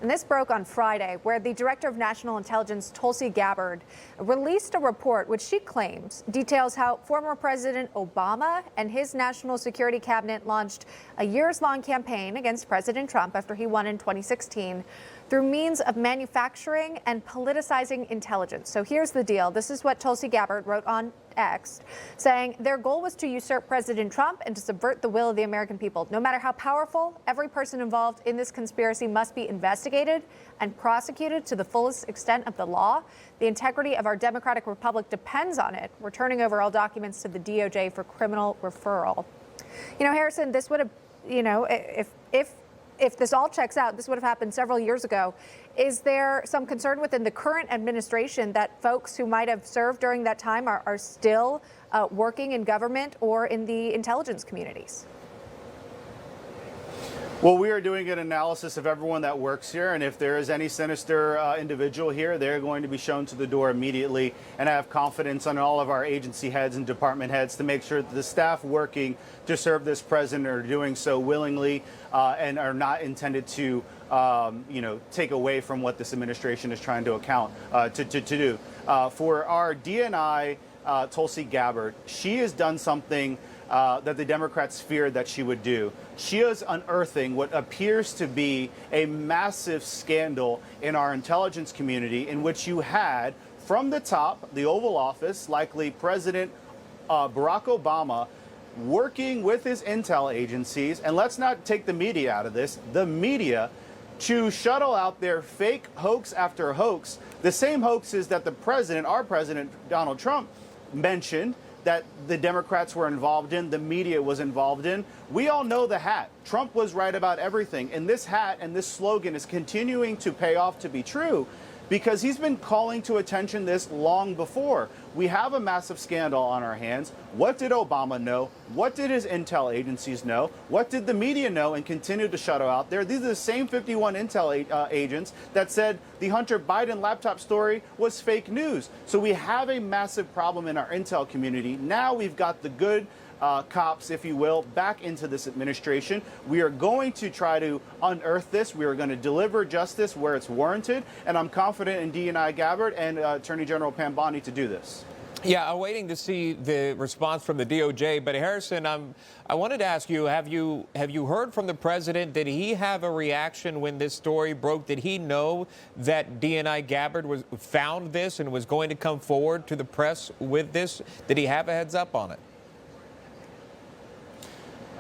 And this broke on Friday, where the Director of National Intelligence, Tulsi Gabbard, released a report which she claims details how former President Obama and his national security cabinet launched a years-long campaign against President Trump after he won in 2016 through means of manufacturing and politicizing intelligence. So here's the deal. This is what Tulsi Gabbard wrote on X, saying their goal was to usurp President Trump and to subvert the will of the American people. No matter how powerful, every person involved in this conspiracy must be investigated and prosecuted to the fullest extent of the law. The integrity of our democratic republic depends on it. We're turning over all documents to the DOJ for criminal referral. You know, Harrison, this would have, if this all checks out, this would have happened several years ago. Is there some concern within the current administration that folks who might have served during that time are still working in government or in the intelligence communities? Well, we are doing an analysis of everyone that works here, and if there is any sinister individual here, they're going to be shown to the door immediately. And I have confidence on all of our agency heads and department heads to make sure that the staff working to serve this president are doing so willingly and are not intended to, take away from what this administration is trying to do. For our DNI Tulsi Gabbard, she has done something that the Democrats feared that she would do. She is unearthing what appears to be a massive scandal in our intelligence community, in which you had, from the top, the Oval Office, likely President Barack Obama, working with his intel agencies, and let's not take the media out of this, the media, to shuttle out their fake hoax after hoax, the same hoaxes that the president, our president, Donald Trump, mentioned that the Democrats were involved in, the media was involved in. We all know the hat. Trump was right about everything. And this hat and this slogan is continuing to pay off to be true because he's been calling to attention this long before. We have a massive scandal on our hands. What did Obama know? What did his intel agencies know? What did the media know and continue to shuttle out there? These are the same 51 intel agents that said the Hunter Biden laptop story was fake news. So we have a massive problem in our intel community. Now we've got the good cops, if you will, back into this administration. We are going to try to unearth this. We are going to deliver justice where it's warranted. And I'm confident in DNI Gabbard and Attorney General Pam Bondi to do this. Yeah, I'm waiting to see the response from the DOJ. But Harrison, I wanted to ask you, have you heard from the president? Did he have a reaction when this story broke? Did he know that DNI Gabbard found this and was going to come forward to the press with this? Did he have a heads up on it?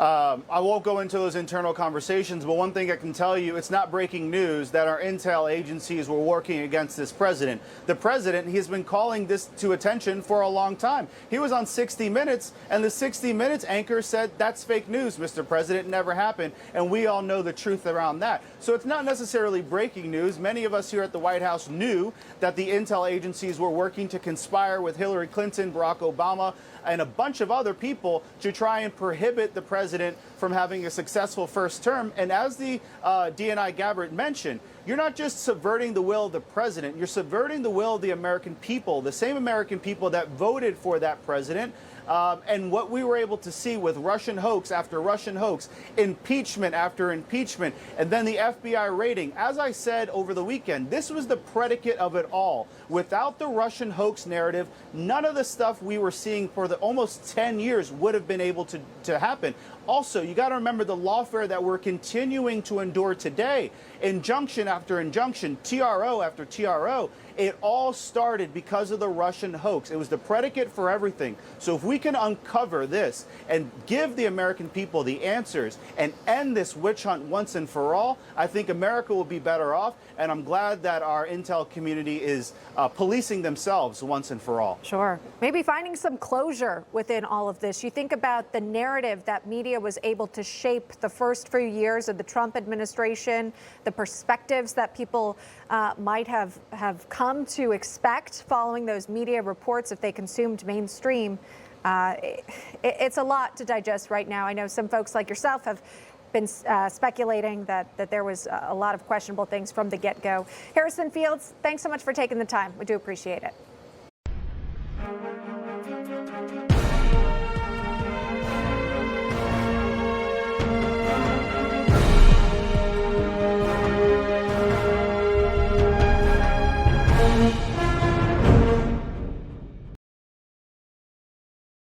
I won't go into those internal conversations, but one thing I can tell you, it's not breaking news that our intel agencies were working against this president. The president, he's been calling this to attention for a long time. He was on 60 Minutes, and the 60 Minutes anchor said, that's fake news, Mr. President, it never happened, and we all know the truth around that. So it's not necessarily breaking news. Many of us here at the White House knew that the intel agencies were working to conspire with Hillary Clinton, Barack Obama, and a bunch of other people to try and prohibit the president from having a successful first term. And as the DNI Gabbard mentioned, you're not just subverting the will of the president, you're subverting the will of the American people, the same American people that voted for that president. And what we were able to see with Russian hoax after Russian hoax, impeachment after impeachment, and then the FBI raiding. As I said over the weekend, this was the predicate of it all. Without the Russian hoax narrative, none of the stuff we were seeing for the almost 10 years would have been able to happen. Also, you got to remember the lawfare that we're continuing to endure today. Injunction after injunction, TRO after TRO. It all started because of the Russian hoax. It was the predicate for everything. So if we can uncover this and give the American people the answers and end this witch hunt once and for all, I think America will be better off. And I'm glad that our intel community is policing themselves once and for all. Sure. Maybe finding some closure within all of this. You think about the narrative that media was able to shape the first few years of the Trump administration, the perspectives that people might have come to expect following those media reports if they consumed mainstream. It's a lot to digest right now. I know some folks like yourself have been speculating that there was a lot of questionable things from the get-go. Harrison Fields, thanks so much for taking the time. We do appreciate it.